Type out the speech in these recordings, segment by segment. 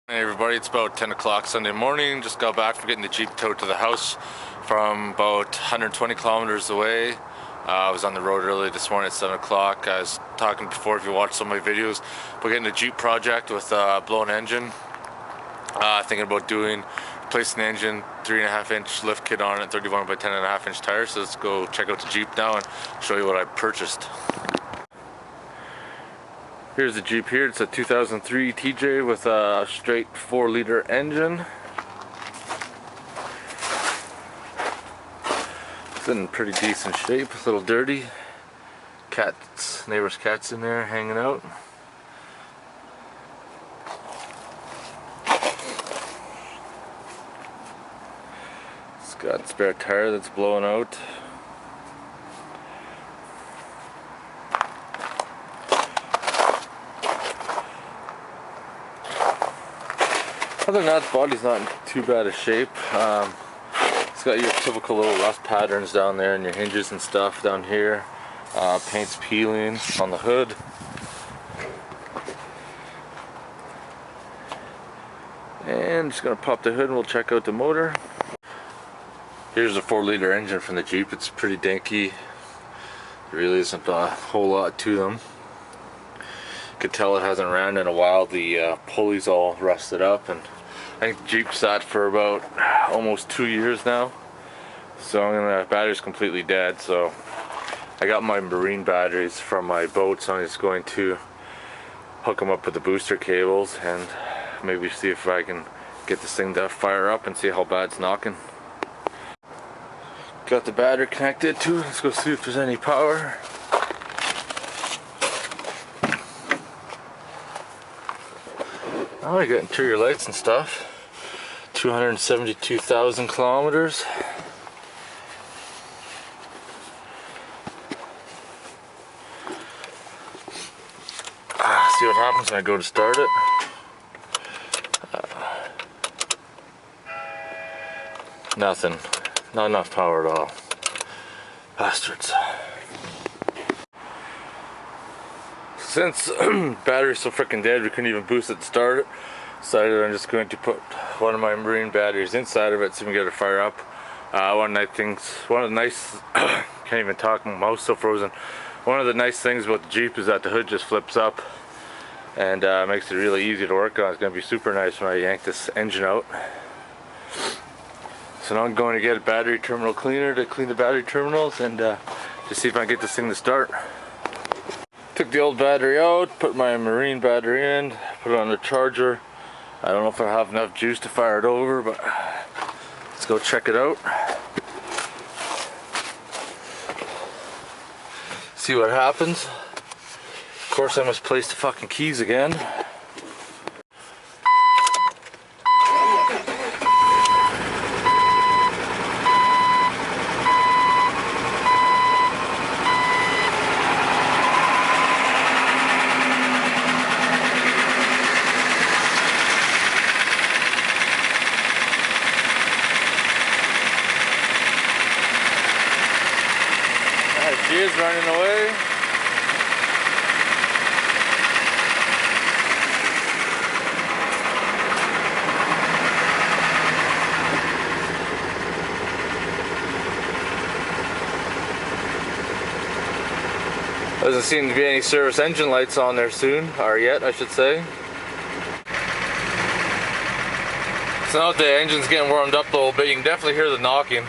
Hey everybody, it's about 10 o'clock Sunday morning. Just got back from getting the Jeep towed to the house from about 120 kilometers away. I was on the road early this morning at 7 o'clock. I was talking before, if you watched some of my videos, about getting a Jeep project with a blown engine. Thinking about replacing the engine, 3.5 inch lift kit on it, 31 by 10.5 inch tires. So let's go check out the Jeep now and show you what I purchased. Here's the Jeep here. It's a 2003 TJ with a straight 4-liter engine. It's in pretty decent shape. It's a little dirty. Neighbor's cats in there hanging out. It's got a spare tire that's blowing out. Other than that, the body's not in too bad a shape. It's got your typical little rust patterns down there and your hinges and stuff down here. Paint's peeling on the hood. And just gonna pop the hood and we'll check out the motor. Here's a 4-liter engine from the Jeep. It's pretty dinky. There really isn't a whole lot to them. You can tell it hasn't ran in a while. The pulley's all rusted up, and I think the Jeep sat for about almost 2 years now. So the battery's completely dead. So I got my marine batteries from my boat, so I'm just going to hook them up with the booster cables and maybe see if I can get this thing to fire up and see how bad it's knocking. Got the battery connected too. Let's go see if there's any power. Oh, you got interior lights and stuff. 272,000 kilometers. See what happens when I go to start it. Nothing. Not enough power at all. Bastards. Since battery's so freaking dead, we couldn't even boost it to start it. Decided I'm just going to put one of my marine batteries inside of it so we can get it fire up. One of the nice, can't even talk, my mouth's so frozen. One of the nice things about the Jeep is that the hood just flips up and makes it really easy to work on. It's going to be super nice when I yank this engine out. So now I'm going to get a battery terminal cleaner to clean the battery terminals and just see if I can get this thing to start. Took the old battery out, put my marine battery in, put it on the charger. I don't know if I have enough juice to fire it over, but let's go check it out. See what happens. Of course I must place the fucking keys again. She is running away. Doesn't seem to be any service engine lights on there soon, or yet I should say. So now that the engine's getting warmed up a little bit, you can definitely hear the knocking.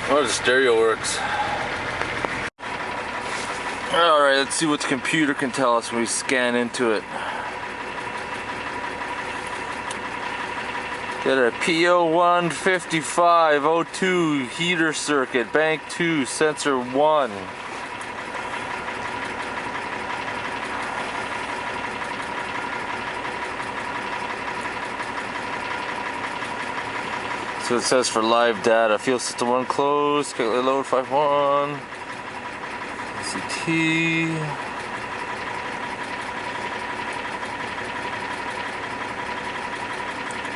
Oh, the stereo works. Alright, let's see what the computer can tell us when we scan into it. Got a PO15502 heater circuit, bank 2, sensor 1. So it says for live data, fuel system 1 closed, calculate load 5.1, CT.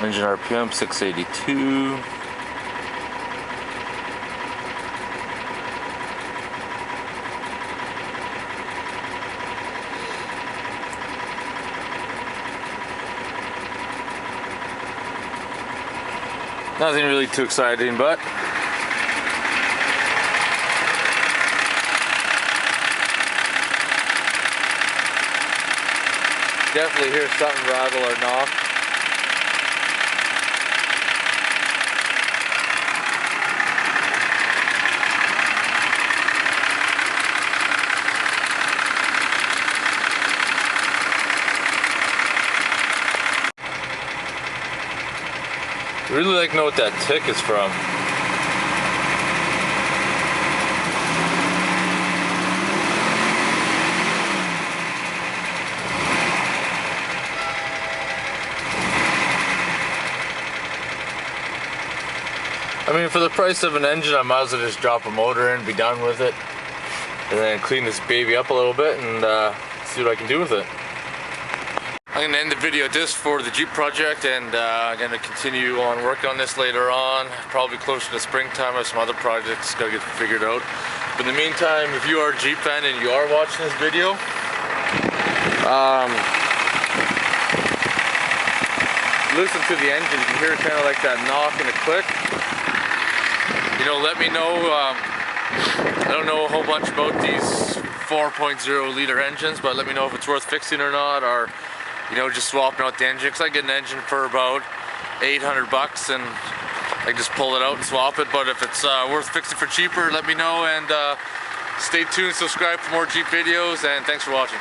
Engine RPM 682. Nothing really too exciting, but definitely hear something rattle or knock. I really like to know what that tick is from. I mean, for the price of an engine, I might as well just drop a motor in, be done with it, and then clean this baby up a little bit and see what I can do with it. I'm going to end the video just for the Jeep project, and I'm going to continue on working on this later on, probably closer to springtime. I have some other projects got to get figured out. But in the meantime, if you are a Jeep fan and you are watching this video, listen to the engine. You can hear kind of like that knock and a click. You know, let me know. I don't know a whole bunch about these 4.0 liter engines, but let me know if it's worth fixing or not, or you know, just swapping out the engine. Because I get an engine for about $800 and I just pull it out and swap it. But if it's worth fixing for cheaper, let me know, and stay tuned, subscribe for more Jeep videos, and thanks for watching.